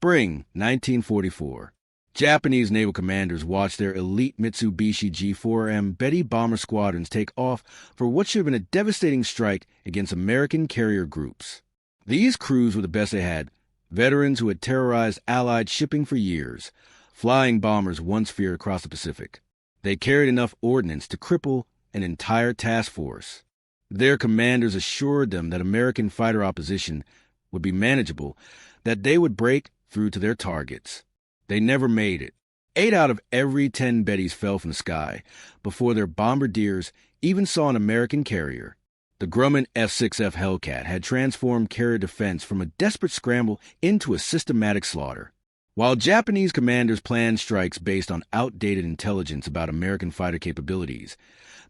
Spring 1944. Japanese naval commanders watched their elite Mitsubishi G4M Betty bomber squadrons take off for what should have been a devastating strike against American carrier groups. These crews were the best they had, veterans who had terrorized Allied shipping for years, flying bombers once feared across the Pacific. They carried enough ordnance to cripple an entire task force. Their commanders assured them that American fighter opposition would be manageable, that they would break through to their targets. They never made it. 8 out of every 10 Bettys fell from the sky before their bombardiers even saw an American carrier. The Grumman F6F Hellcat had transformed carrier defense from a desperate scramble into a systematic slaughter. While Japanese commanders planned strikes based on outdated intelligence about American fighter capabilities,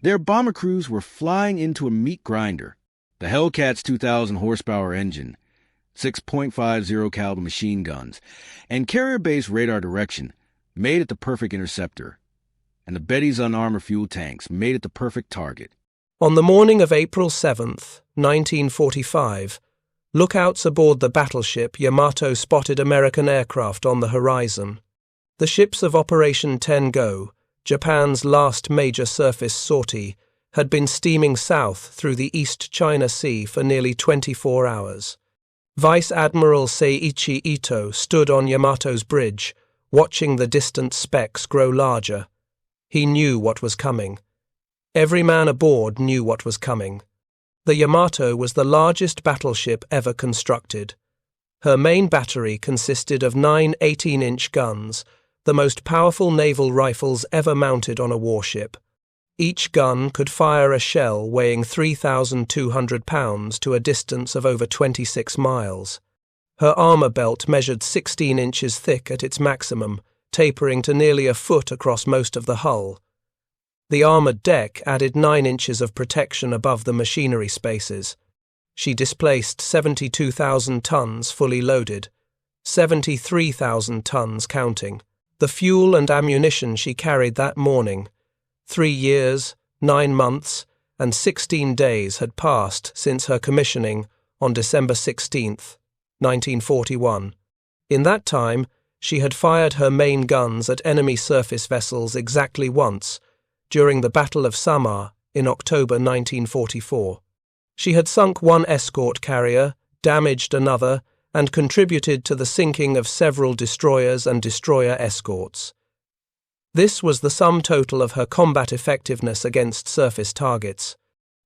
their bomber crews were flying into a meat grinder. The Hellcat's 2,000 horsepower engine, 6.50 caliber machine guns, and carrier-based radar direction made it the perfect interceptor, and the Betty's unarmored fuel tanks made it the perfect target. On the morning of April 7th, 1945, lookouts aboard the battleship Yamato spotted American aircraft on the horizon. The ships of Operation Ten-Go, Japan's last major surface sortie, had been steaming south through the East China Sea for nearly 24 hours. Vice Admiral Seiichi Ito stood on Yamato's bridge, watching the distant specks grow larger. He knew what was coming. Every man aboard knew what was coming. The Yamato was the largest battleship ever constructed. Her main battery consisted of 9 18-inch guns, the most powerful naval rifles ever mounted on a warship. Each gun could fire a shell weighing 3,200 pounds to a distance of over 26 miles. Her armor belt measured 16 inches thick at its maximum, tapering to nearly a foot across most of the hull. The armored deck added 9 inches of protection above the machinery spaces. She displaced 72,000 tons fully loaded, 73,000 tons counting. The fuel and ammunition she carried that morning, 3 years, 9 months, and 16 days had passed since her commissioning on December 16, 1941. In that time, she had fired her main guns at enemy surface vessels exactly once, during the Battle of Samar in October 1944. She had sunk 1 escort carrier, damaged another, and contributed to the sinking of several destroyers and destroyer escorts. This was the sum total of her combat effectiveness against surface targets.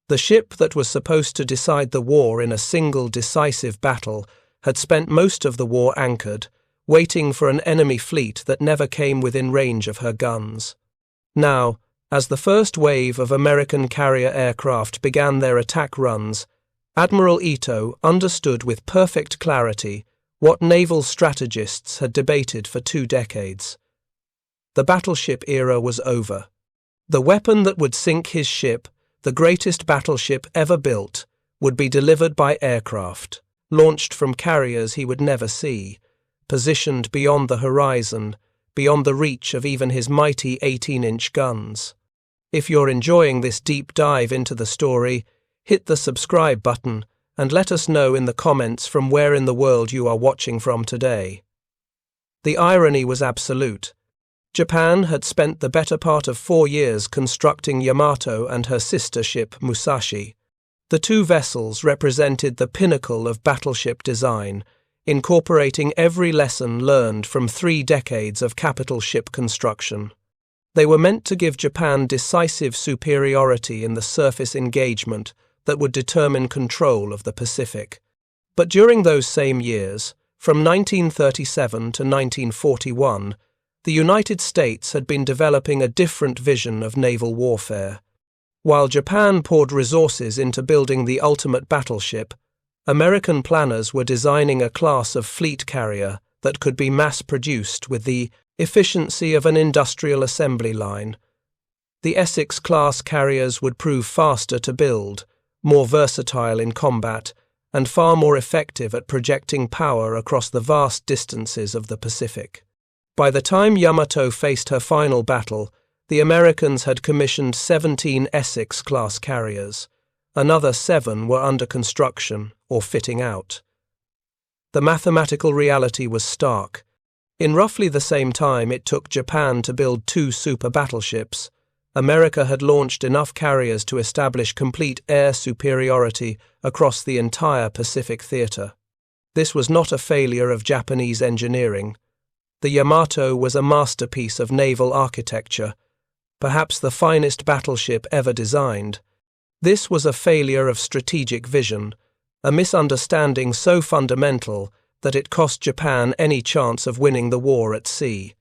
The ship that was supposed to decide the war in a single decisive battle had spent most of the war anchored, waiting for an enemy fleet that never came within range of her guns. Now, as the first wave of American carrier aircraft began their attack runs, Admiral Ito understood with perfect clarity what naval strategists had debated for 2 decades. The battleship era was over. The weapon that would sink his ship, the greatest battleship ever built, would be delivered by aircraft, launched from carriers he would never see, positioned beyond the horizon, beyond the reach of even his mighty 18-inch guns. If you're enjoying this deep dive into the story, hit the subscribe button and let us know in the comments from where in the world you are watching from today. The irony was absolute. Japan had spent the better part of 4 years constructing Yamato and her sister ship Musashi. The 2 vessels represented the pinnacle of battleship design, incorporating every lesson learned from 3 decades of capital ship construction. They were meant to give Japan decisive superiority in the surface engagement that would determine control of the Pacific. But during those same years, from 1937 to 1941, the United States had been developing a different vision of naval warfare. While Japan poured resources into building the ultimate battleship, American planners were designing a class of fleet carrier that could be mass-produced with the efficiency of an industrial assembly line. The Essex-class carriers would prove faster to build, more versatile in combat, and far more effective at projecting power across the vast distances of the Pacific. By the time Yamato faced her final battle, the Americans had commissioned 17 Essex-class carriers. Another 7 were under construction or fitting out. the mathematical reality was stark. In roughly the same time it took Japan to build 2 super battleships, America had launched enough carriers to establish complete air superiority across the entire Pacific theater. This was not a failure of Japanese engineering. The Yamato was a masterpiece of naval architecture, perhaps the finest battleship ever designed. This was a failure of strategic vision, a misunderstanding so fundamental that it cost Japan any chance of winning the war at sea.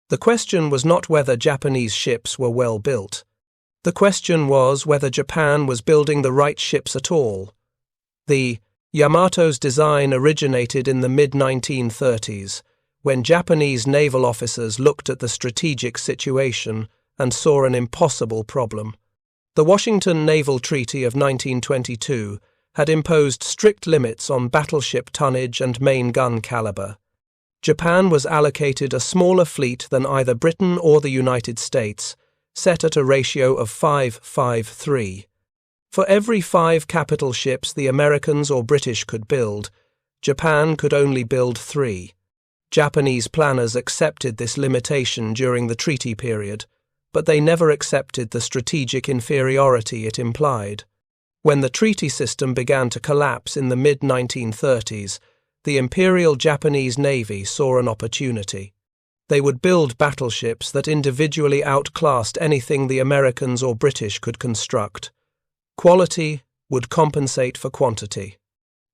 The question was not whether Japanese ships were well built. The question was whether Japan was building the right ships at all. The Yamato's design originated in the mid-1930s, when Japanese naval officers looked at the strategic situation and saw an impossible problem. The Washington Naval Treaty of 1922 had imposed strict limits on battleship tonnage and main gun caliber. Japan was allocated a smaller fleet than either Britain or the United States, set at a ratio of 5-5-3. For every 5 capital ships the Americans or British could build, Japan could only build 3. Japanese planners accepted this limitation during the treaty period, but they never accepted the strategic inferiority it implied. When the treaty system began to collapse in the mid-1930s, the Imperial Japanese Navy saw an opportunity. They would build battleships that individually outclassed anything the Americans or British could construct. Quality would compensate for quantity.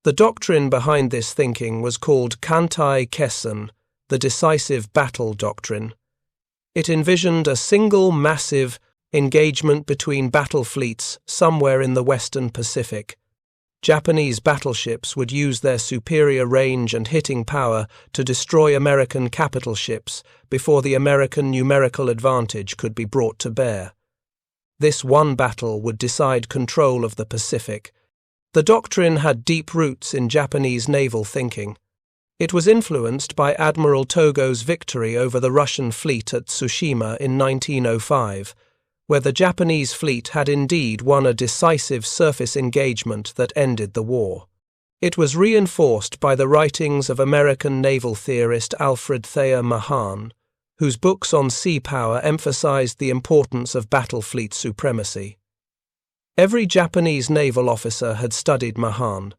The doctrine behind this thinking was called Kantai Kessen, the decisive battle doctrine. It envisioned a single massive engagement between battle fleets somewhere in the Western Pacific. Japanese battleships would use their superior range and hitting power to destroy American capital ships before the American numerical advantage could be brought to bear. This one battle would decide control of the Pacific. The doctrine had deep roots in Japanese naval thinking. It was influenced by Admiral Togo's victory over the Russian fleet at Tsushima in 1905, where the Japanese fleet had indeed won a decisive surface engagement that ended the war. It was reinforced by the writings of American naval theorist Alfred Thayer Mahan, whose books on sea power emphasized the importance of battle fleet supremacy. Every Japanese naval officer had studied Mahan.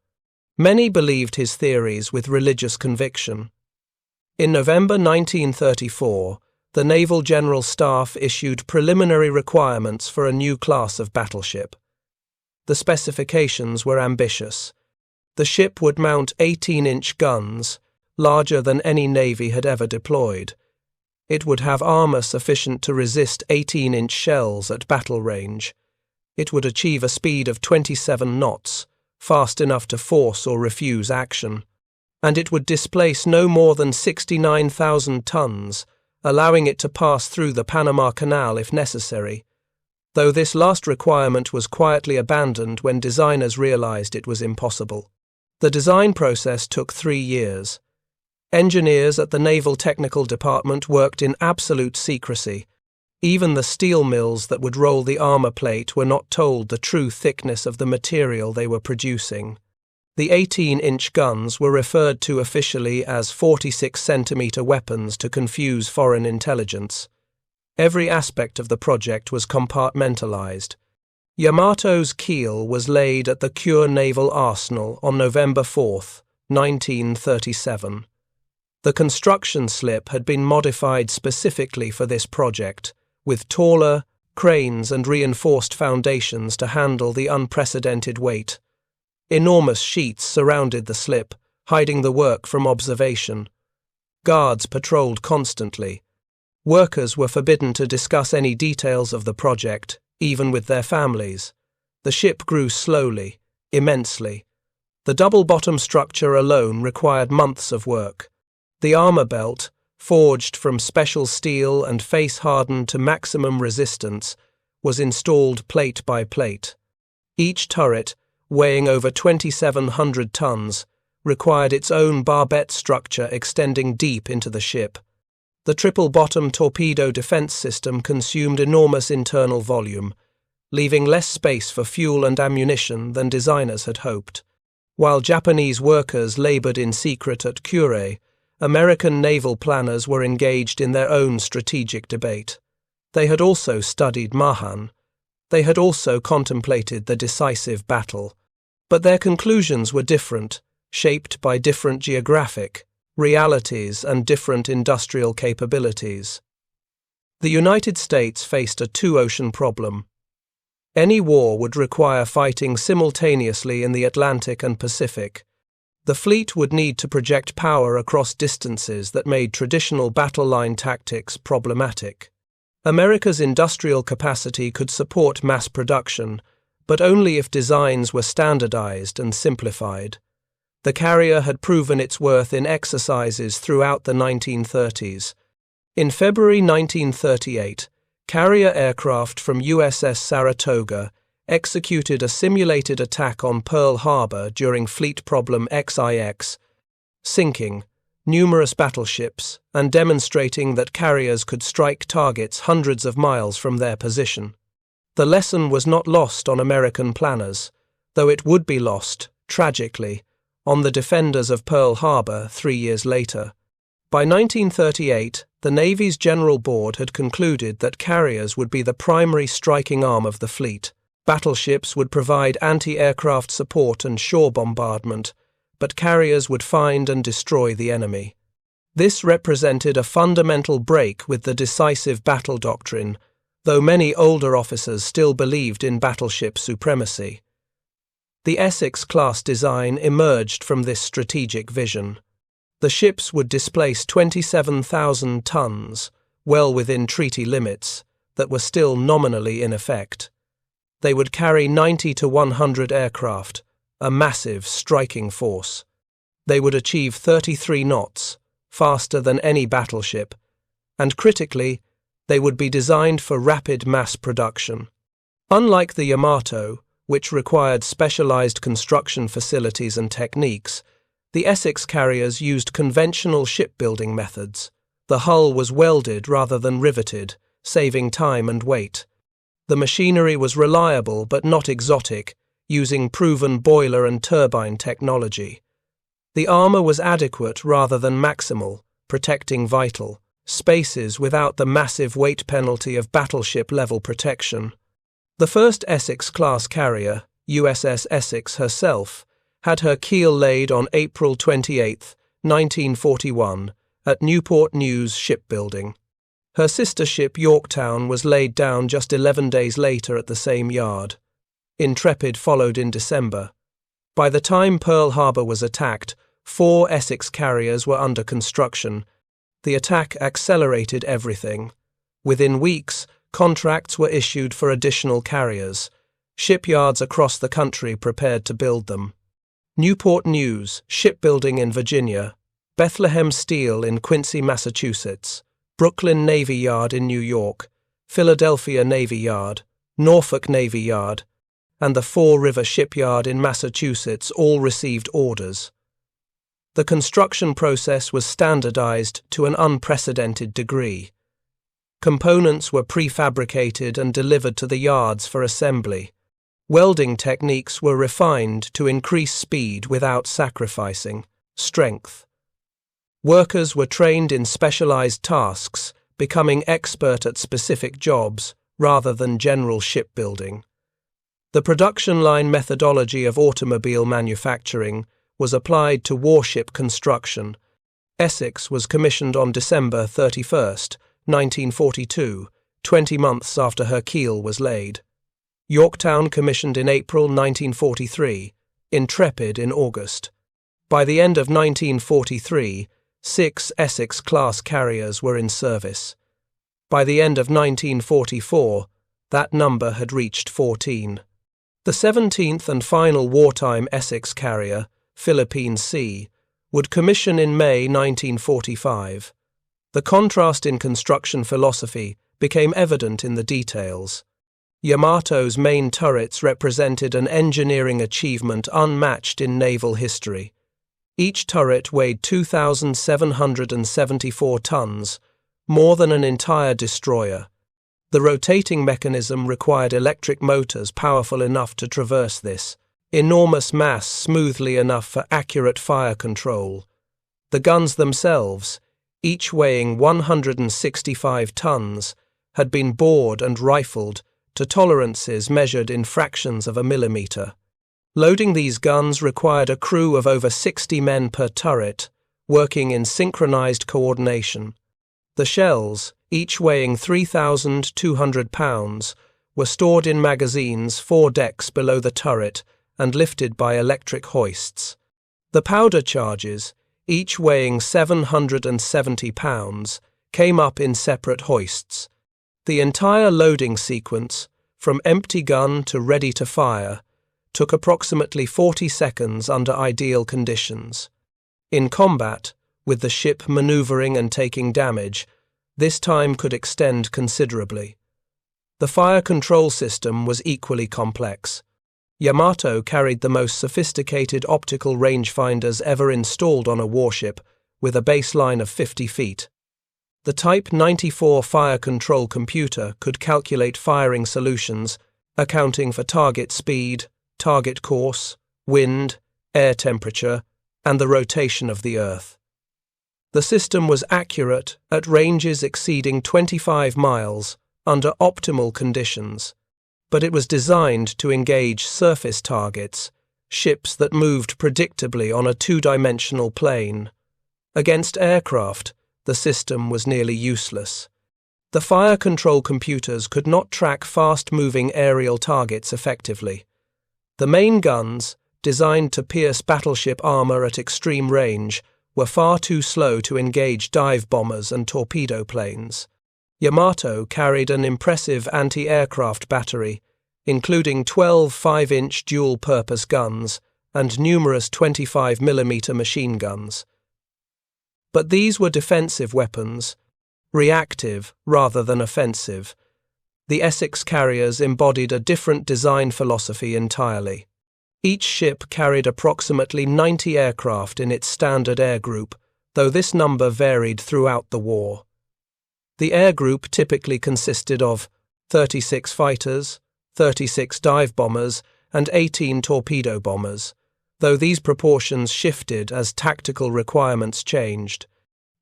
Many believed his theories with religious conviction. In November 1934, the Naval General Staff issued preliminary requirements for a new class of battleship. The specifications were ambitious. The ship would mount 18-inch guns, larger than any navy had ever deployed. It would have armor sufficient to resist 18-inch shells at battle range. It would achieve a speed of 27 knots, fast enough to force or refuse action. And it would displace no more than 69,000 tons, allowing it to pass through the Panama Canal if necessary, though this last requirement was quietly abandoned when designers realized it was impossible. The design process took 3 years. Engineers at the Naval Technical Department worked in absolute secrecy. Even the steel mills that would roll the armor plate were not told the true thickness of the material they were producing. The 18-inch guns were referred to officially as 46-centimeter weapons to confuse foreign intelligence. Every aspect of the project was compartmentalized. Yamato's keel was laid at the Kure Naval Arsenal on November 4, 1937. The construction slip had been modified specifically for this project, with taller cranes and reinforced foundations to handle the unprecedented weight. Enormous sheets surrounded the slip, hiding the work from observation. Guards patrolled constantly. Workers were forbidden to discuss any details of the project, even with their families. The ship grew slowly, immensely. The double-bottom structure alone required months of work. The armor belt, forged from special steel and face-hardened to maximum resistance, was installed plate by plate. Each turret, weighing over 2,700 tons, required its own barbette structure extending deep into the ship. The triple-bottom torpedo defense system consumed enormous internal volume, leaving less space for fuel and ammunition than designers had hoped. While Japanese workers labored in secret at Kure, American naval planners were engaged in their own strategic debate. They had also studied Mahan. They had also contemplated the decisive battle. But their conclusions were different, shaped by different geographic realities and different industrial capabilities. The United States faced a two-ocean problem. Any war would require fighting simultaneously in the Atlantic and Pacific. The fleet would need to project power across distances that made traditional battle line tactics problematic. America's industrial capacity could support mass production, but only if designs were standardized and simplified. The carrier had proven its worth in exercises throughout the 1930s. In February 1938, carrier aircraft from USS Saratoga executed a simulated attack on Pearl Harbor during Fleet Problem XIX, sinking numerous battleships and demonstrating that carriers could strike targets hundreds of miles from their position. The lesson was not lost on American planners, though it would be lost, tragically, on the defenders of Pearl Harbor 3 years later. By 1938, the Navy's General Board had concluded that carriers would be the primary striking arm of the fleet. Battleships would provide anti-aircraft support and shore bombardment, but carriers would find and destroy the enemy. This represented a fundamental break with the decisive battle doctrine, though many older officers still believed in battleship supremacy. The Essex-class design emerged from this strategic vision. The ships would displace 27,000 tons, well within treaty limits, that were still nominally in effect. They would carry 90 to 100 aircraft, a massive striking force. They would achieve 33 knots, faster than any battleship, and critically, they would be designed for rapid mass production. Unlike the Yamato, which required specialized construction facilities and techniques, the Essex carriers used conventional shipbuilding methods. The hull was welded rather than riveted, saving time and weight. The machinery was reliable but not exotic, using proven boiler and turbine technology. The armor was adequate rather than maximal, protecting vital spaces without the massive weight penalty of battleship-level protection. The first Essex-class carrier, USS Essex herself, had her keel laid on April 28, 1941, at Newport News Shipbuilding. Her sister ship Yorktown was laid down just 11 days later at the same yard. Intrepid followed in December. By the time Pearl Harbor was attacked, 4 Essex carriers were under construction. The attack accelerated everything. Within weeks, contracts were issued for additional carriers. Shipyards across the country prepared to build them. Newport News Shipbuilding in Virginia, Bethlehem Steel in Quincy, Massachusetts, Brooklyn Navy Yard in New York, Philadelphia Navy Yard, Norfolk Navy Yard, and the Fall River Shipyard in Massachusetts all received orders. The construction process was standardized to an unprecedented degree. Components were prefabricated and delivered to the yards for assembly. Welding techniques were refined to increase speed without sacrificing strength. Workers were trained in specialized tasks, becoming expert at specific jobs rather than general shipbuilding. The production line methodology of automobile manufacturing was applied to warship construction. Essex was commissioned on December 31, 1942, 20 months after her keel was laid. Yorktown commissioned in April 1943, Intrepid in August. By the end of 1943, 6 Essex-class carriers were in service. By the end of 1944, that number had reached 14. The 17th and final wartime Essex carrier, Philippine Sea, would commission in May 1945. The contrast in construction philosophy became evident in the details. Yamato's main turrets represented an engineering achievement unmatched in naval history. Each turret weighed 2,774 tons, more than an entire destroyer. The rotating mechanism required electric motors powerful enough to traverse this. enormous mass smoothly enough for accurate fire control. The guns themselves, each weighing 165 tons, had been bored and rifled to tolerances measured in fractions of a millimeter. Loading these guns required a crew of over 60 men per turret, working in synchronized coordination. The shells, each weighing 3,200 pounds, were stored in magazines 4 decks below the turret and lifted by electric hoists. The powder charges, each weighing 770 pounds, came up in separate hoists. The entire loading sequence, from empty gun to ready to fire, took approximately 40 seconds under ideal conditions. In combat, with the ship maneuvering and taking damage, this time could extend considerably. The fire control system was equally complex. Yamato carried the most sophisticated optical rangefinders ever installed on a warship, with a baseline of 50 feet. The Type 94 fire control computer could calculate firing solutions, accounting for target speed, target course, wind, air temperature, and the rotation of the Earth. The system was accurate at ranges exceeding 25 miles under optimal conditions, but it was designed to engage surface targets, ships that moved predictably on a two-dimensional plane. Against aircraft, the system was nearly useless. The fire control computers could not track fast-moving aerial targets effectively. The main guns, designed to pierce battleship armor at extreme range, were far too slow to engage dive bombers and torpedo planes. Yamato carried an impressive anti-aircraft battery, including 12 5-inch dual-purpose guns and numerous 25mm machine guns. But these were defensive weapons, reactive rather than offensive. The Essex carriers embodied a different design philosophy entirely. Each ship carried approximately 90 aircraft in its standard air group, though this number varied throughout the war. The air group typically consisted of 36 fighters, 36 dive bombers, and 18 torpedo bombers, though these proportions shifted as tactical requirements changed.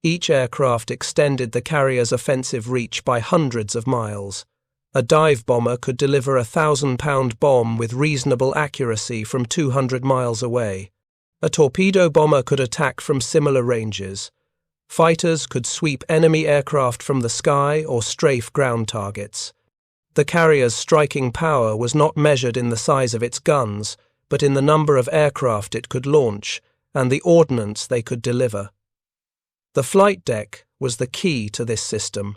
Each aircraft extended the carrier's offensive reach by hundreds of miles. A dive bomber could deliver a 1,000-pound bomb with reasonable accuracy from 200 miles away. A torpedo bomber could attack from similar ranges. Fighters could sweep enemy aircraft from the sky or strafe ground targets. The carrier's striking power was not measured in the size of its guns, but in the number of aircraft it could launch and the ordnance they could deliver. The flight deck was the key to this system.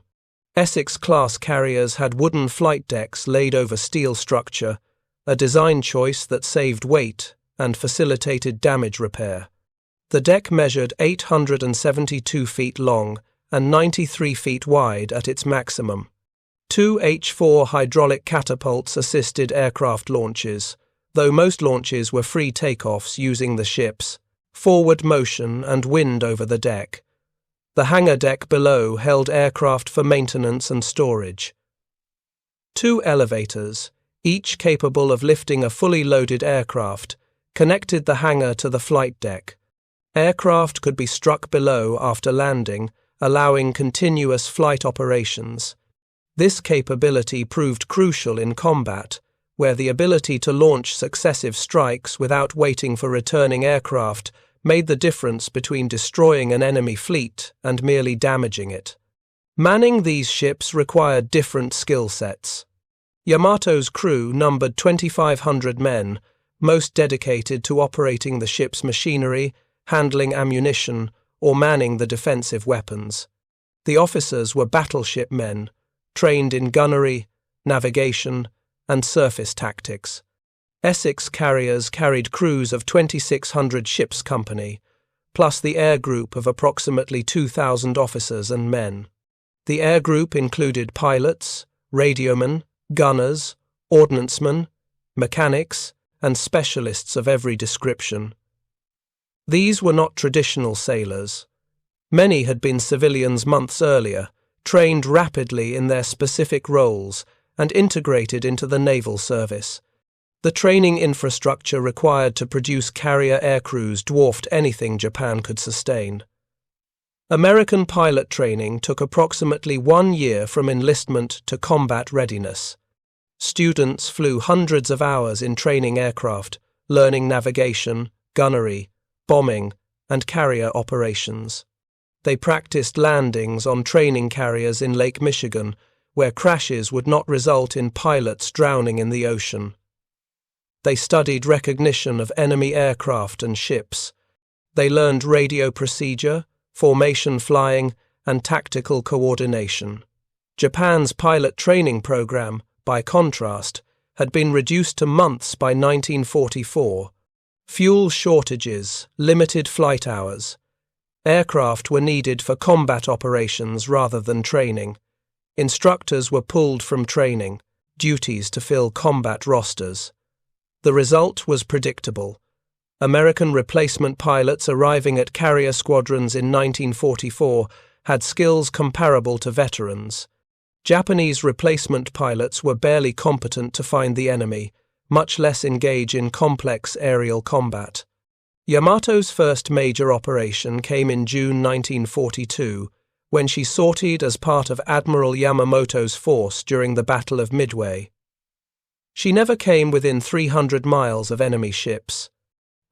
Essex-class carriers had wooden flight decks laid over steel structure, a design choice that saved weight and facilitated damage repair. The deck measured 872 feet long and 93 feet wide at its maximum. 2 H-4 hydraulic catapults assisted aircraft launches, though most launches were free takeoffs using the ship's forward motion and wind over the deck. The hangar deck below held aircraft for maintenance and storage. 2 elevators, each capable of lifting a fully loaded aircraft, connected the hangar to the flight deck. Aircraft could be struck below after landing, allowing continuous flight operations. This capability proved crucial in combat, where the ability to launch successive strikes without waiting for returning aircraft made the difference between destroying an enemy fleet and merely damaging it. Manning these ships required different skill sets. Yamato's crew numbered 2,500 men, most dedicated to operating the ship's machinery, handling ammunition, or manning the defensive weapons. The officers were battleship men, trained in gunnery, navigation, and surface tactics. Essex carriers carried crews of 2,600 ships company, plus the air group of approximately 2,000 officers and men. The air group included pilots, radiomen, gunners, ordnancemen, mechanics, and specialists of every description. These were not traditional sailors. Many had been civilians months earlier, trained rapidly in their specific roles, and integrated into the naval service. The training infrastructure required to produce carrier aircrews dwarfed anything Japan could sustain. American pilot training took approximately 1 year from enlistment to combat readiness. Students flew hundreds of hours in training aircraft, learning navigation, gunnery, bombing, and carrier operations. They practiced landings on training carriers in Lake Michigan, where crashes would not result in pilots drowning in the ocean. They studied recognition of enemy aircraft and ships. They learned radio procedure, formation flying, and tactical coordination. Japan's pilot training program, by contrast, had been reduced to months by 1944. Fuel shortages, limited flight hours. Aircraft were needed for combat operations rather than training. Instructors were pulled from training, duties to fill combat rosters. The result was predictable. American replacement pilots arriving at carrier squadrons in 1944 had skills comparable to veterans. Japanese replacement pilots were barely competent to find the enemy, much less engage in complex aerial combat. Yamato's first major operation came in June 1942, when she sortied as part of Admiral Yamamoto's force during the Battle of Midway. She never came within 300 miles of enemy ships.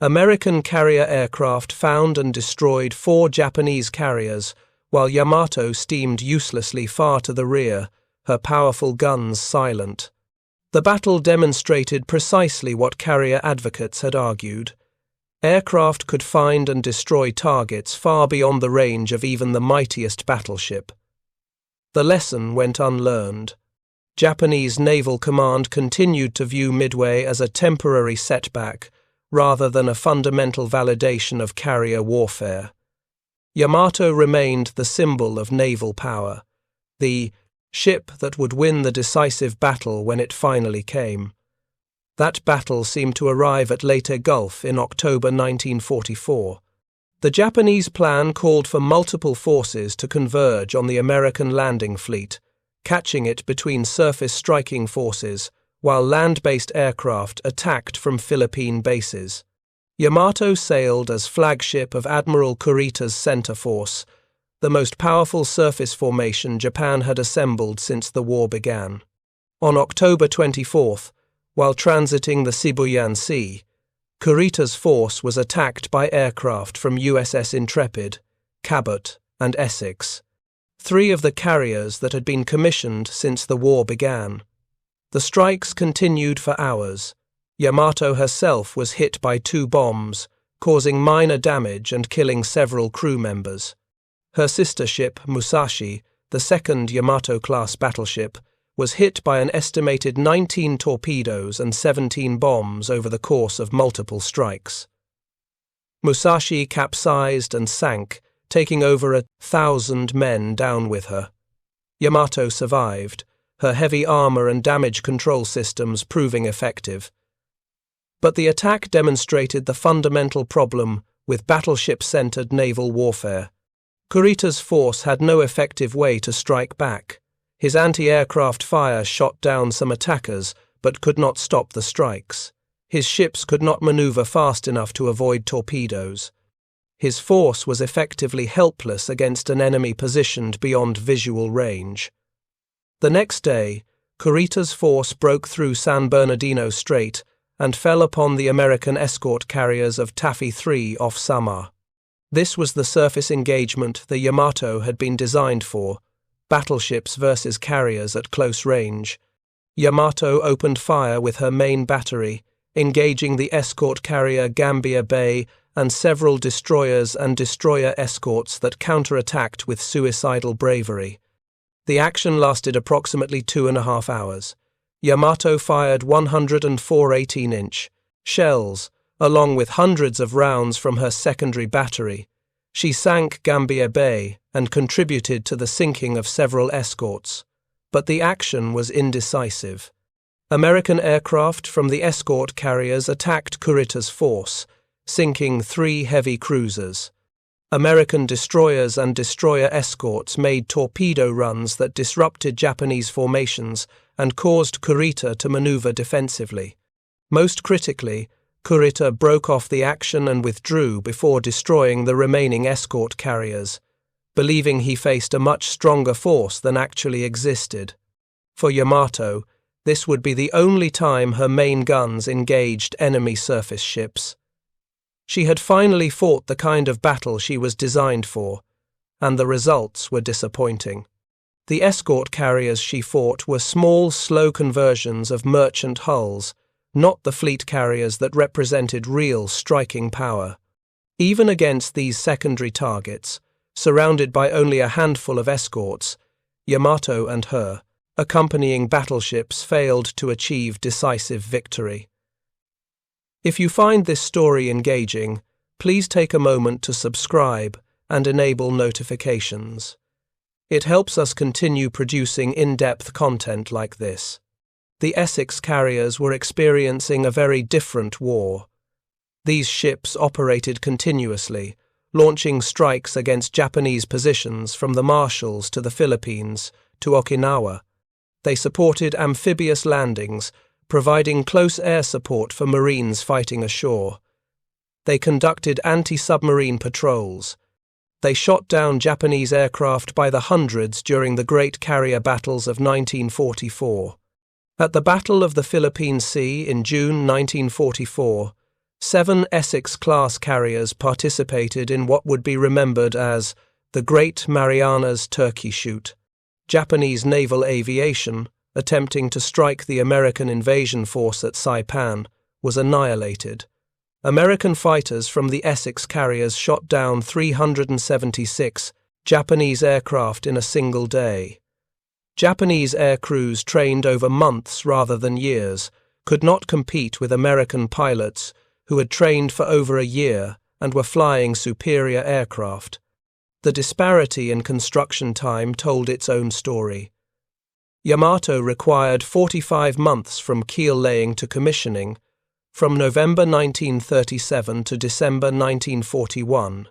American carrier aircraft found and destroyed 4 Japanese carriers, while Yamato steamed uselessly far to the rear, her powerful guns silent. The battle demonstrated precisely what carrier advocates had argued. Aircraft could find and destroy targets far beyond the range of even the mightiest battleship. The lesson went unlearned. Japanese Naval Command continued to view Midway as a temporary setback, rather than a fundamental validation of carrier warfare. Yamato remained the symbol of naval power, the ship that would win the decisive battle when it finally came. That battle seemed to arrive at Leyte Gulf in October 1944. The Japanese plan called for multiple forces to converge on the American landing fleet, catching it between surface striking forces, while land-based aircraft attacked from Philippine bases. Yamato sailed as flagship of Admiral Kurita's center force, the most powerful surface formation Japan had assembled since the war began. On October 24th, while transiting the Sibuyan Sea, Kurita's force was attacked by aircraft from USS Intrepid, Cabot, and Essex, 3 of the carriers that had been commissioned since the war began. The strikes continued for hours. Yamato herself was hit by 2 bombs, causing minor damage and killing several crew members. Her sister ship, Musashi, the second Yamato-class battleship, was hit by an estimated 19 torpedoes and 17 bombs over the course of multiple strikes. Musashi capsized and sank, taking over 1,000 men down with her. Yamato survived, her heavy armor and damage control systems proving effective. But the attack demonstrated the fundamental problem with battleship-centered naval warfare. Kurita's force had no effective way to strike back. His anti-aircraft fire shot down some attackers, but could not stop the strikes. His ships could not maneuver fast enough to avoid torpedoes. His force was effectively helpless against an enemy positioned beyond visual range. The next day, Kurita's force broke through San Bernardino Strait and fell upon the American escort carriers of Taffy 3 off Samar. This was the surface engagement the Yamato had been designed for, battleships versus carriers at close range. Yamato opened fire with her main battery, engaging the escort carrier Gambier Bay and several destroyers and destroyer escorts that counterattacked with suicidal bravery. The action lasted approximately 2.5 hours. Yamato fired 104 18-inch shells, along with hundreds of rounds from her secondary battery. She sank Gambier Bay and contributed to the sinking of several escorts, but the action was indecisive. American aircraft from the escort carriers attacked Kurita's force, sinking 3 heavy cruisers. American destroyers and destroyer escorts made torpedo runs that disrupted Japanese formations and caused Kurita to maneuver defensively. Most critically, Kurita broke off the action and withdrew before destroying the remaining escort carriers, believing he faced a much stronger force than actually existed. For Yamato, this would be the only time her main guns engaged enemy surface ships. She had finally fought the kind of battle she was designed for, and the results were disappointing. The escort carriers she fought were small, slow conversions of merchant hulls, not the fleet carriers that represented real striking power. Even against these secondary targets, surrounded by only a handful of escorts, Yamato and her accompanying battleships failed to achieve decisive victory. If you find this story engaging, please take a moment to subscribe and enable notifications. It helps us continue producing in-depth content like this. The Essex carriers were experiencing a very different war. These ships operated continuously, launching strikes against Japanese positions from the Marshalls to the Philippines to Okinawa. They supported amphibious landings, providing close air support for Marines fighting ashore. They conducted anti-submarine patrols. They shot down Japanese aircraft by the hundreds during the Great Carrier Battles of 1944. At the Battle of the Philippine Sea in June 1944, 7 Essex-class carriers participated in what would be remembered as the Great Marianas Turkey Shoot. Japanese naval aviation, attempting to strike the American invasion force at Saipan, was annihilated. American fighters from the Essex carriers shot down 376 Japanese aircraft in a single day. Japanese air crews trained over months rather than years could not compete with American pilots who had trained for over a year and were flying superior aircraft. The disparity in construction time told its own story. Yamato required 45 months from keel laying to commissioning, from November 1937 to December 1941.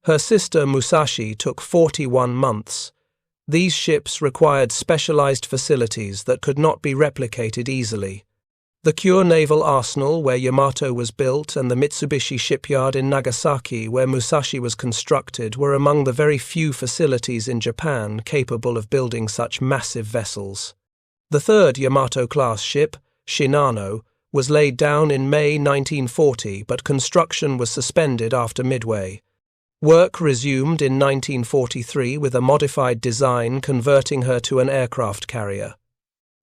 Her sister Musashi took 41 months. These ships required specialized facilities that could not be replicated easily. The Kure Naval Arsenal, where Yamato was built, and the Mitsubishi shipyard in Nagasaki, where Musashi was constructed, were among the very few facilities in Japan capable of building such massive vessels. The third Yamato-class ship, Shinano, was laid down in May 1940, but construction was suspended after Midway. Work resumed in 1943 with a modified design converting her to an aircraft carrier.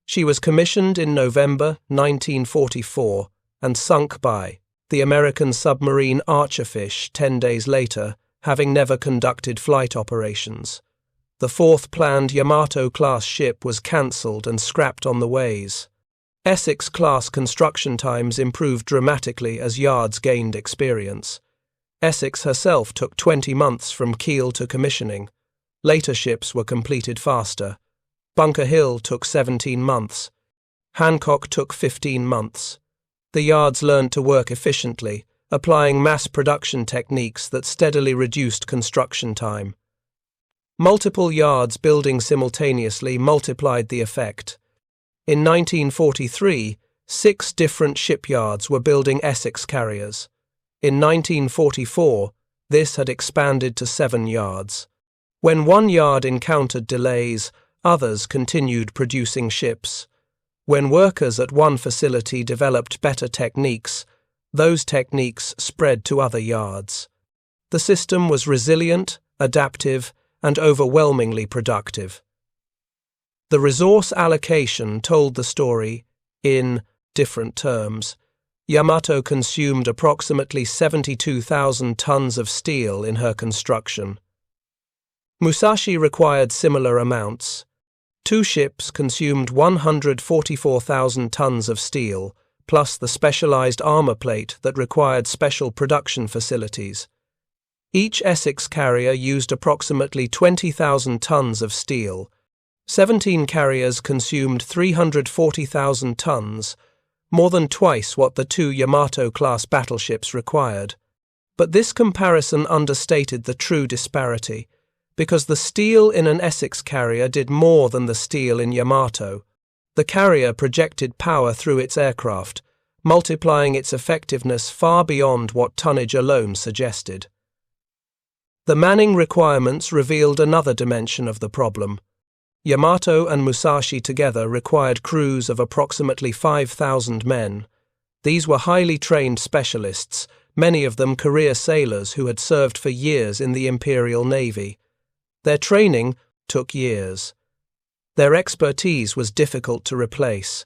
She was commissioned in November 1944 and sunk by the American submarine Archerfish 10 days later, having never conducted flight operations. The fourth planned Yamato-class ship was cancelled and scrapped on the ways. Essex-class construction times improved dramatically as yards gained experience. Essex herself took 20 months from keel to commissioning. Later ships were completed faster. Bunker Hill took 17 months. Hancock took 15 months. The yards learned to work efficiently, applying mass production techniques that steadily reduced construction time. Multiple yards building simultaneously multiplied the effect. In 1943, 6 different shipyards were building Essex carriers. In 1944, this had expanded to 7 yards. When one yard encountered delays, others continued producing ships. When workers at one facility developed better techniques, those techniques spread to other yards. The system was resilient, adaptive, and overwhelmingly productive. The resource allocation told the story in different terms. Yamato consumed approximately 72,000 tons of steel in her construction. Musashi required similar amounts. 2 ships consumed 144,000 tons of steel, plus the specialized armor plate that required special production facilities. Each Essex carrier used approximately 20,000 tons of steel. 17 carriers consumed 340,000 tons, more than twice what the 2 Yamato-class battleships required. But this comparison understated the true disparity, because the steel in an Essex carrier did more than the steel in Yamato. The carrier projected power through its aircraft, multiplying its effectiveness far beyond what tonnage alone suggested. The manning requirements revealed another dimension of the problem. Yamato and Musashi together required crews of approximately 5,000 men. These were highly trained specialists, many of them career sailors who had served for years in the Imperial Navy. Their training took years. Their expertise was difficult to replace.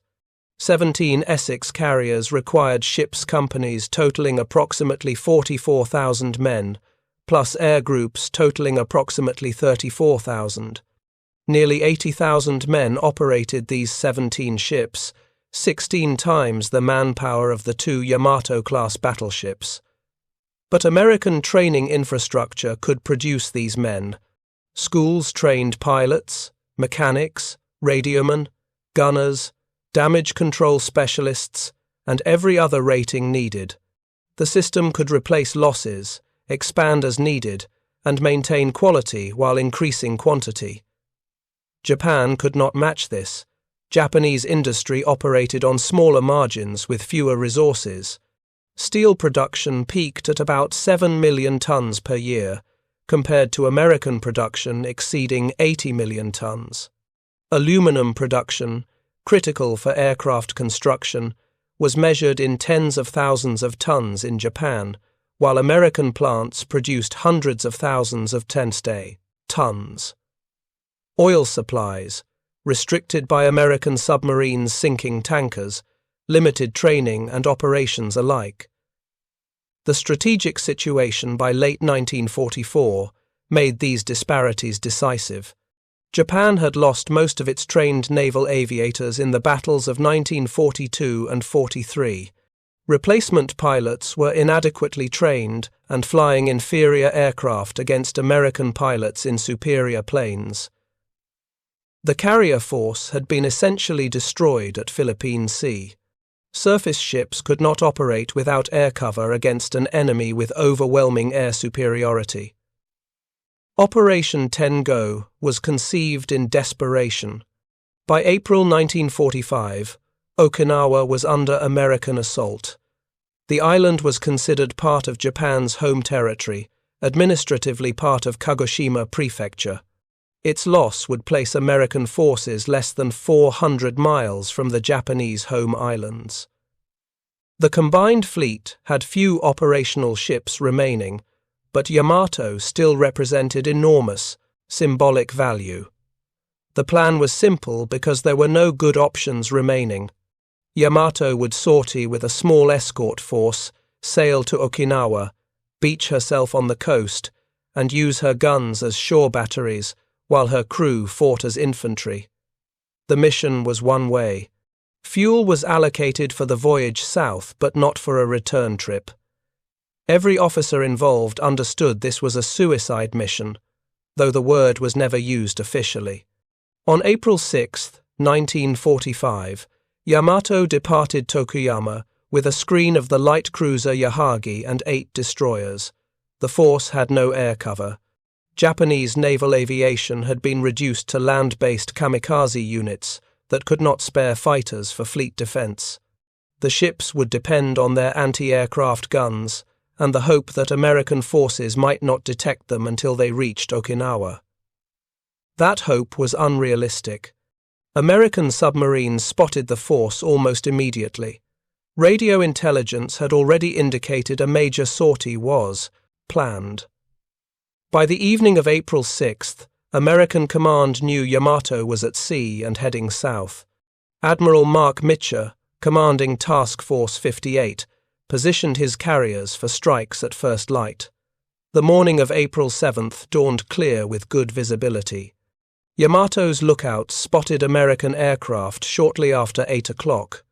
17 Essex carriers required ships companies totaling approximately 44,000 men, plus air groups totaling approximately 34,000. Nearly 80,000 men operated these 17 ships, 16 times the manpower of the two Yamato-class battleships. But American training infrastructure could produce these men. Schools trained pilots, mechanics, radiomen, gunners, damage control specialists, and every other rating needed. The system could replace losses, expand as needed, and maintain quality while increasing quantity. Japan could not match this. Japanese industry operated on smaller margins with fewer resources. Steel production peaked at about 7 million tons per year, compared to American production exceeding 80 million tons. Aluminum production, critical for aircraft construction, was measured in tens of thousands of tons in Japan, while American plants produced hundreds of thousands of tons. Oil supplies, restricted by American submarines sinking tankers, limited training and operations alike. The strategic situation by late 1944 made these disparities decisive. Japan had lost most of its trained naval aviators in the battles of 1942 and 43. Replacement pilots were inadequately trained and flying inferior aircraft against American pilots in superior planes. The carrier force had been essentially destroyed at Philippine Sea. Surface ships could not operate without air cover against an enemy with overwhelming air superiority. Operation Tengo was conceived in desperation. By April 1945, Okinawa was under American assault. The island was considered part of Japan's home territory, administratively part of Kagoshima Prefecture. Its loss would place American forces less than 400 miles from the Japanese home islands. The combined fleet had few operational ships remaining, but Yamato still represented enormous, symbolic value. The plan was simple because there were no good options remaining. Yamato would sortie with a small escort force, sail to Okinawa, beach herself on the coast, and use her guns as shore batteries, while her crew fought as infantry. The mission was one way. Fuel was allocated for the voyage south, but not for a return trip. Every officer involved understood this was a suicide mission, though the word was never used officially. On April 6, 1945, Yamato departed Tokuyama with a screen of the light cruiser Yahagi and 8 destroyers. The force had no air cover. Japanese naval aviation had been reduced to land-based kamikaze units that could not spare fighters for fleet defense. The ships would depend on their anti-aircraft guns and the hope that American forces might not detect them until they reached Okinawa. That hope was unrealistic. American submarines spotted the force almost immediately. Radio intelligence had already indicated a major sortie was planned. By the evening of April 6th, American command knew Yamato was at sea and heading south. Admiral Mark Mitchell, commanding Task Force 58, positioned his carriers for strikes at first light. The morning of April 7th dawned clear with good visibility. Yamato's lookouts spotted American aircraft shortly after 8 o'clock.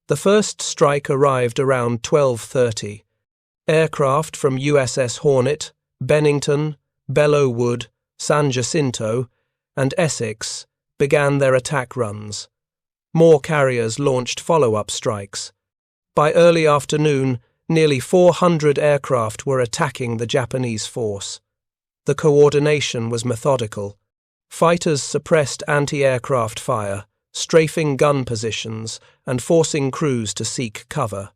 The first strike arrived around 12:30. Aircraft from USS Hornet, Bennington, Belleau-Wood, San Jacinto, and Essex began their attack runs. More carriers launched follow-up strikes. By early afternoon, nearly 400 aircraft were attacking the Japanese force. The coordination was methodical. Fighters suppressed anti-aircraft fire, strafing gun positions and forcing crews to seek cover.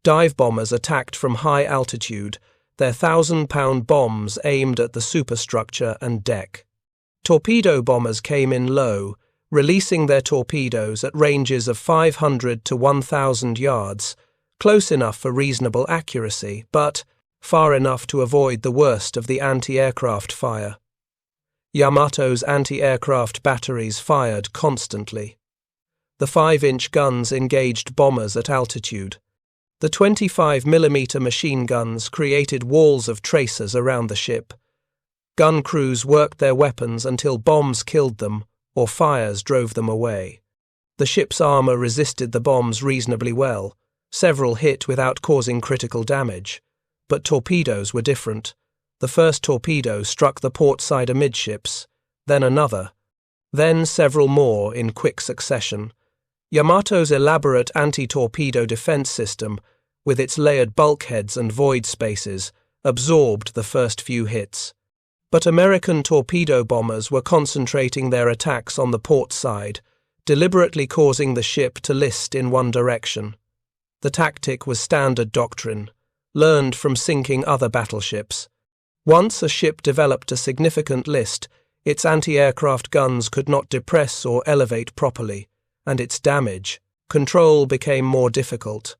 Dive bombers attacked from high altitude, their 1,000-pound bombs aimed at the superstructure and deck. Torpedo bombers came in low, releasing their torpedoes at ranges of 500 to 1,000 yards, close enough for reasonable accuracy, but far enough to avoid the worst of the anti-aircraft fire. Yamato's anti-aircraft batteries fired constantly. The 5-inch guns engaged bombers at altitude. The 25mm machine guns created walls of tracers around the ship. Gun crews worked their weapons until bombs killed them or fires drove them away. The ship's armor resisted the bombs reasonably well. Several hit without causing critical damage. But torpedoes were different. The first torpedo struck the port side amidships, then another, then several more in quick succession. Yamato's elaborate anti-torpedo defense system, with its layered bulkheads and void spaces, absorbed the first few hits. But American torpedo bombers were concentrating their attacks on the port side, deliberately causing the ship to list in one direction. The tactic was standard doctrine, learned from sinking other battleships. Once a ship developed a significant list, its anti-aircraft guns could not depress or elevate properly, and its damage, control became more difficult.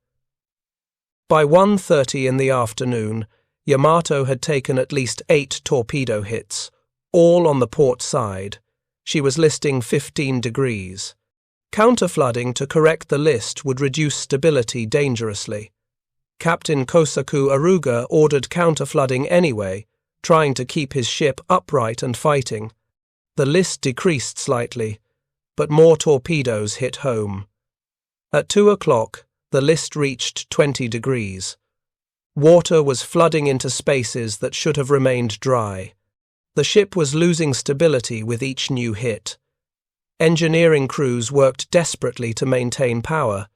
By 1:30 in the afternoon, Yamato had taken at least 8 torpedo hits, all on the port side. She was listing 15 degrees. Counterflooding to correct the list would reduce stability dangerously. Captain Kosaku Aruga ordered counterflooding anyway, trying to keep his ship upright and fighting. The list decreased slightly, but more torpedoes hit home. At 2 o'clock, the list reached 20 degrees. Water was flooding into spaces that should have remained dry. The ship was losing stability with each new hit. Engineering crews worked desperately to maintain power,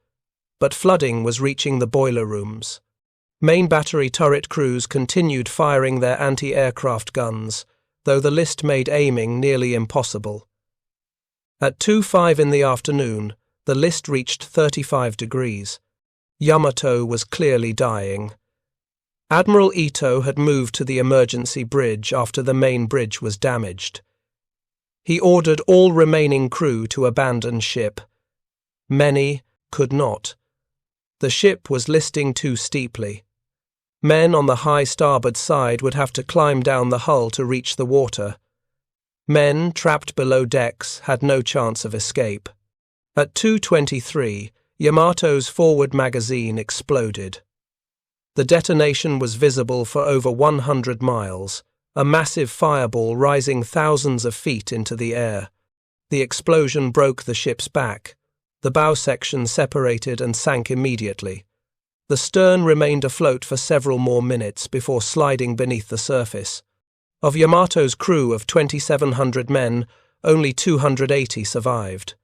but flooding was reaching the boiler rooms. Main battery turret crews continued firing their anti-aircraft guns, though the list made aiming nearly impossible. At 2:05 in the afternoon, the list reached 35 degrees. Yamato was clearly dying. Admiral Ito had moved to the emergency bridge after the main bridge was damaged. He ordered all remaining crew to abandon ship. Many could not. The ship was listing too steeply. Men on the high starboard side would have to climb down the hull to reach the water. Men trapped below decks had no chance of escape. At 2:23, Yamato's forward magazine exploded. The detonation was visible for over 100 miles, a massive fireball rising thousands of feet into the air. The explosion broke the ship's back. The bow section separated and sank immediately. The stern remained afloat for several more minutes before sliding beneath the surface. Of Yamato's crew of 2,700 men, only 280 survived.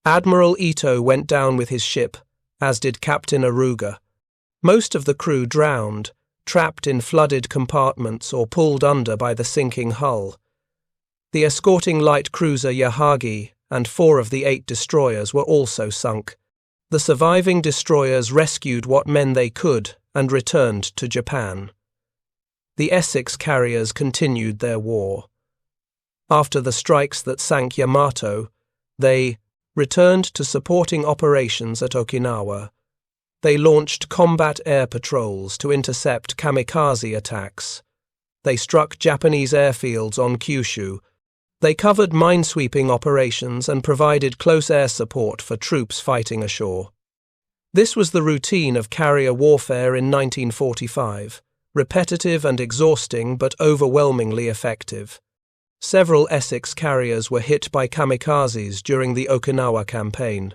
Admiral Ito went down with his ship, as did Captain Aruga. Most of the crew drowned, trapped in flooded compartments or pulled under by the sinking hull. The escorting light cruiser Yahagi and 4 of the 8 destroyers were also sunk. The surviving destroyers rescued what men they could and returned to Japan. The Essex carriers continued their war. After the strikes that sank Yamato, they returned to supporting operations at Okinawa. They launched combat air patrols to intercept kamikaze attacks. They struck Japanese airfields on Kyushu. They covered minesweeping operations and provided close air support for troops fighting ashore. This was the routine of carrier warfare in 1945, repetitive and exhausting but overwhelmingly effective. Several Essex carriers were hit by kamikazes during the Okinawa campaign.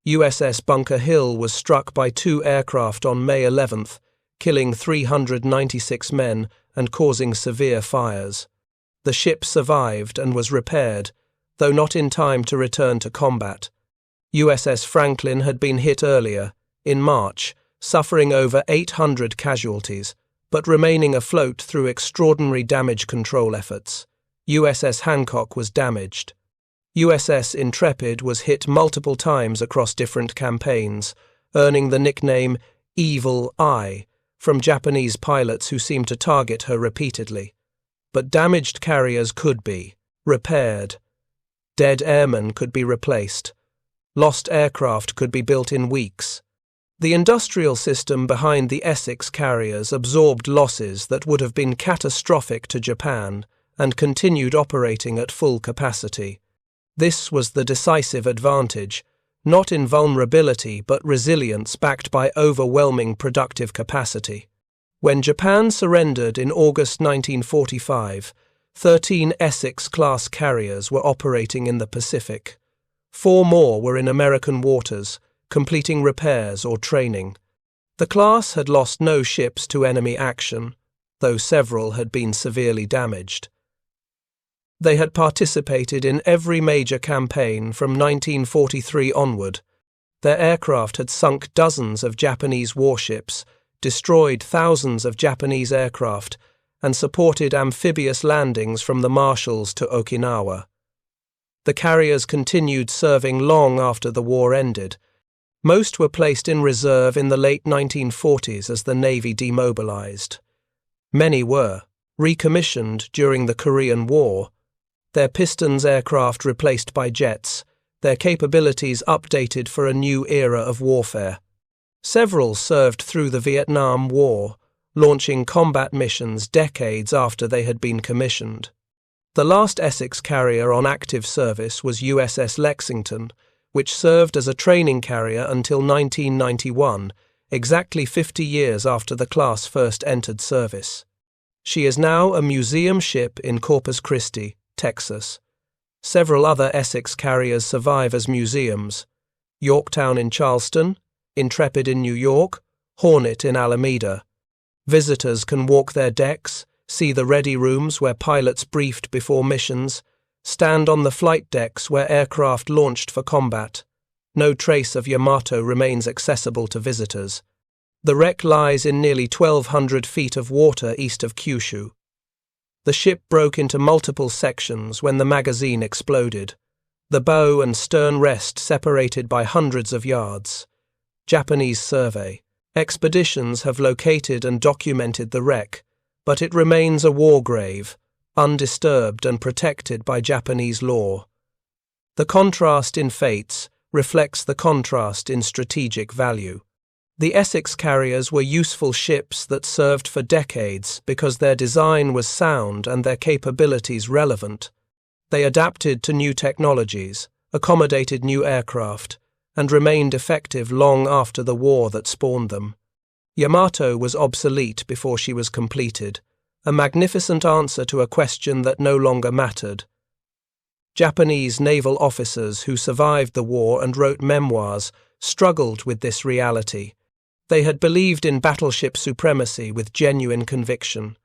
USS Bunker Hill was struck by 2 aircraft on May 11th, killing 396 men and causing severe fires. The ship survived and was repaired, though not in time to return to combat. USS Franklin had been hit earlier, in March, suffering over 800 casualties, but remaining afloat through extraordinary damage control efforts. USS Hancock was damaged. USS Intrepid was hit multiple times across different campaigns, earning the nickname Evil Eye from Japanese pilots who seemed to target her repeatedly. But damaged carriers could be repaired. Dead airmen could be replaced. Lost aircraft could be built in weeks. The industrial system behind the Essex carriers absorbed losses that would have been catastrophic to Japan and continued operating at full capacity. This was the decisive advantage, not in vulnerability but resilience backed by overwhelming productive capacity. When Japan surrendered in August 1945, 13 Essex-class carriers were operating in the Pacific. 4 more were in American waters, completing repairs or training. The class had lost no ships to enemy action, though several had been severely damaged. They had participated in every major campaign from 1943 onward. Their aircraft had sunk dozens of Japanese warships, destroyed thousands of Japanese aircraft, and supported amphibious landings from the Marshalls to Okinawa. The carriers continued serving long after the war ended. Most were placed in reserve in the late 1940s as the Navy demobilized. Many were recommissioned during the Korean War, their Pistons aircraft replaced by jets, their capabilities updated for a new era of warfare. Several served through the Vietnam War, launching combat missions decades after they had been commissioned. The last Essex carrier on active service was USS Lexington, which served as a training carrier until 1991, exactly 50 years after the class first entered service. She is now a museum ship in Corpus Christi, Texas. Several other Essex carriers survive as museums: Yorktown in Charleston, Intrepid in New York, Hornet in Alameda. Visitors can walk their decks, see the ready rooms where pilots briefed before missions, stand on the flight decks where aircraft launched for combat. No trace of Yamato remains accessible to visitors. The wreck lies in nearly 1,200 feet of water east of Kyushu. The ship broke into multiple sections when the magazine exploded. The bow and stern rest separated by hundreds of yards. Japanese survey. Expeditions have located and documented the wreck, but it remains a war grave, undisturbed and protected by Japanese law. The contrast in fates reflects the contrast in strategic value. The Essex carriers were useful ships that served for decades because their design was sound and their capabilities relevant. They adapted to new technologies, accommodated new aircraft, and remained effective long after the war that spawned them. Yamato was obsolete before she was completed, a magnificent answer to a question that no longer mattered. Japanese naval officers who survived the war and wrote memoirs struggled with this reality. They had believed in battleship supremacy with genuine conviction.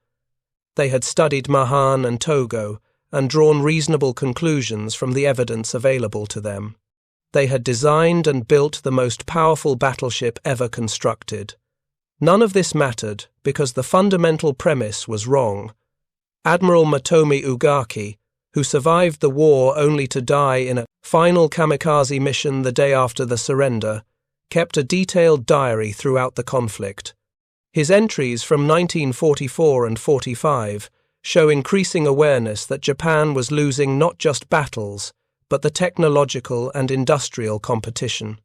They had studied Mahan and Togo and drawn reasonable conclusions from the evidence available to them. They had designed and built the most powerful battleship ever constructed. None of this mattered because the fundamental premise was wrong. Admiral Motomi Ugaki, who survived the war only to die in a final kamikaze mission the day after the surrender, kept a detailed diary throughout the conflict. His entries from 1944 and 45 show increasing awareness that Japan was losing not just battles, but the technological and industrial competition.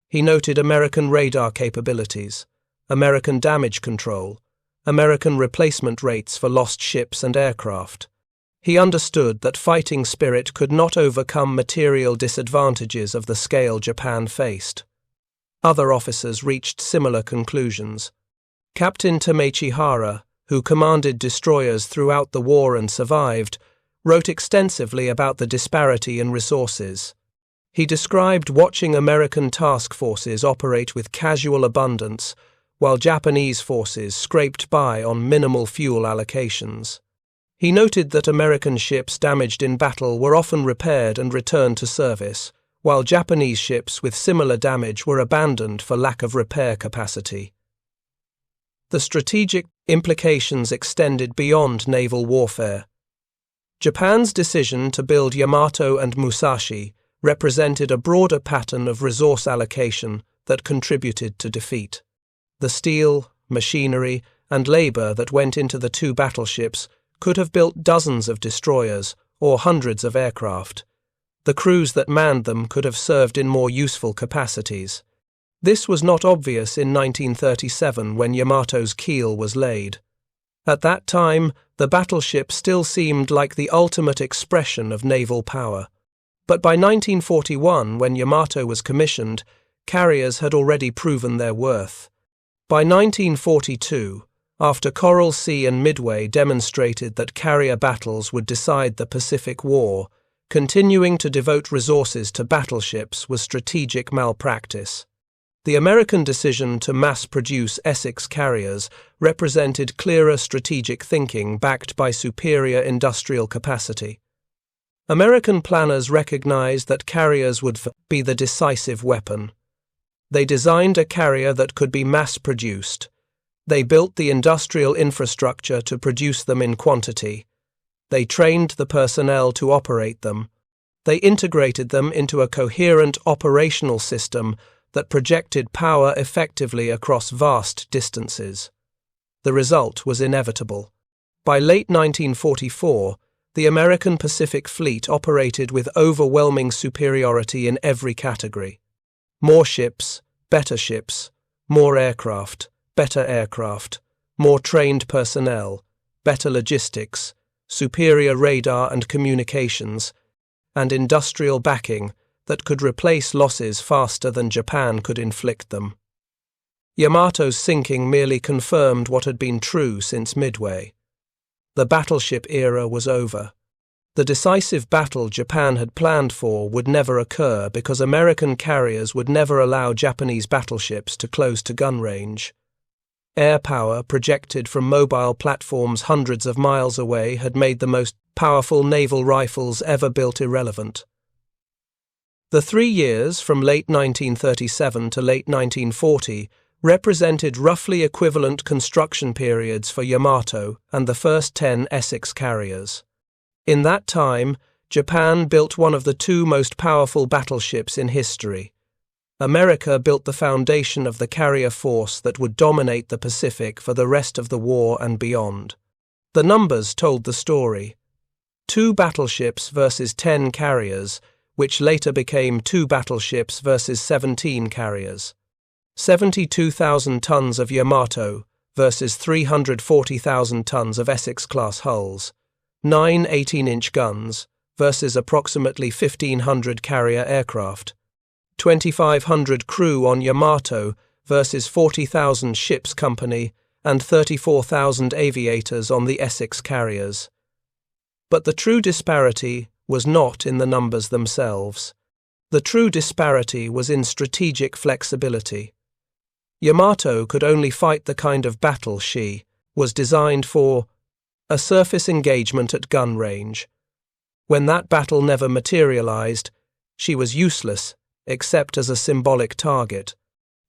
He noted American radar capabilities, American damage control, American replacement rates for lost ships and aircraft. He understood that fighting spirit could not overcome material disadvantages of the scale Japan faced. Other officers reached similar conclusions. Captain Tamechi Hara, who commanded destroyers throughout the war and survived, wrote extensively about the disparity in resources. He described watching American task forces operate with casual abundance, while Japanese forces scraped by on minimal fuel allocations. He noted that American ships damaged in battle were often repaired and returned to service, while Japanese ships with similar damage were abandoned for lack of repair capacity. The strategic implications extended beyond naval warfare. Japan's decision to build Yamato and Musashi represented a broader pattern of resource allocation that contributed to defeat. The steel, machinery, and labor that went into the two battleships could have built dozens of destroyers or hundreds of aircraft. The crews that manned them could have served in more useful capacities. This was not obvious in 1937 when Yamato's keel was laid. At that time, the battleship still seemed like the ultimate expression of naval power. But by 1941, when Yamato was commissioned, carriers had already proven their worth. By 1942, after Coral Sea and Midway demonstrated that carrier battles would decide the Pacific War, continuing to devote resources to battleships was strategic malpractice. The American decision to mass-produce Essex carriers represented clearer strategic thinking backed by superior industrial capacity. American planners recognized that carriers would be the decisive weapon. They designed a carrier that could be mass-produced. They built the industrial infrastructure to produce them in quantity. They trained the personnel to operate them. They integrated them into a coherent operational system that projected power effectively across vast distances. The result was inevitable. By late 1944, the American Pacific Fleet operated with overwhelming superiority in every category. More ships, better ships, more aircraft, better aircraft, more trained personnel, better logistics, superior radar and communications, and industrial backing that could replace losses faster than Japan could inflict them. Yamato's sinking merely confirmed what had been true since Midway. The battleship era was over. The decisive battle Japan had planned for would never occur because American carriers would never allow Japanese battleships to close to gun range. Air power projected from mobile platforms hundreds of miles away had made the most powerful naval rifles ever built irrelevant. The 3 years from late 1937 to late 1940 represented roughly equivalent construction periods for Yamato and the first 10 Essex carriers. In that time, Japan built one of the two most powerful battleships in history. America built the foundation of the carrier force that would dominate the Pacific for the rest of the war and beyond. The numbers told the story. 2 battleships versus 10 carriers, which later became 2 battleships versus 17 carriers. 72,000 tons of Yamato versus 340,000 tons of Essex-class hulls. 9 18-inch guns versus approximately 1,500 carrier aircraft. 2,500 crew on Yamato versus 40,000 ship's company and 34,000 aviators on the Essex carriers. But the true disparity was not in the numbers themselves. The true disparity was in strategic flexibility. Yamato could only fight the kind of battle she was designed for: a surface engagement at gun range. When that battle never materialized, she was useless except as a symbolic target.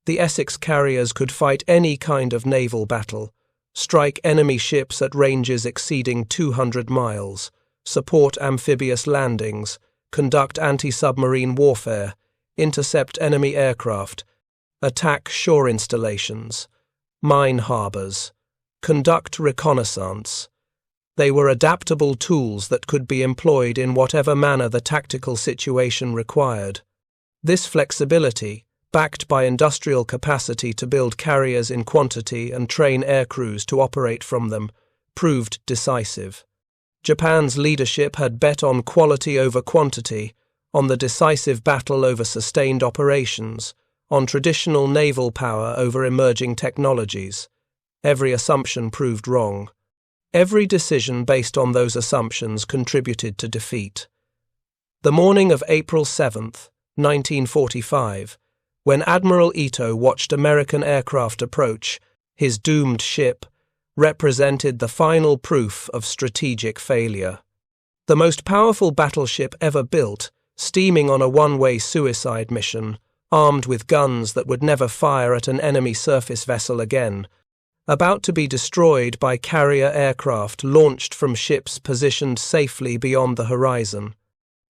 The Essex carriers could fight any kind of naval battle, strike enemy ships at ranges exceeding 200 miles, support amphibious landings, conduct anti-submarine warfare, intercept enemy aircraft, attack shore installations, mine harbors, conduct reconnaissance. They were adaptable tools that could be employed in whatever manner the tactical situation required. This flexibility, backed by industrial capacity to build carriers in quantity and train aircrews to operate from them, proved decisive. Japan's leadership had bet on quality over quantity, on the decisive battle over sustained operations, on traditional naval power over emerging technologies. Every assumption proved wrong. Every decision based on those assumptions contributed to defeat. The morning of April 7th, 1945, when Admiral Ito watched American aircraft approach, his doomed ship represented the final proof of strategic failure. The most powerful battleship ever built, steaming on a one-way suicide mission, armed with guns that would never fire at an enemy surface vessel again, about to be destroyed by carrier aircraft launched from ships positioned safely beyond the horizon.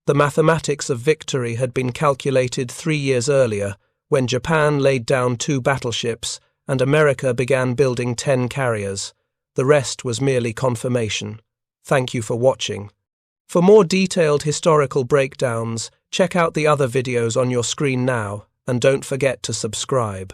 The mathematics of victory had been calculated 3 years earlier, when Japan laid down 2 battleships and America began building 10 carriers. The rest was merely confirmation. Thank you for watching. For more detailed historical breakdowns, check out the other videos on your screen now, and don't forget to subscribe.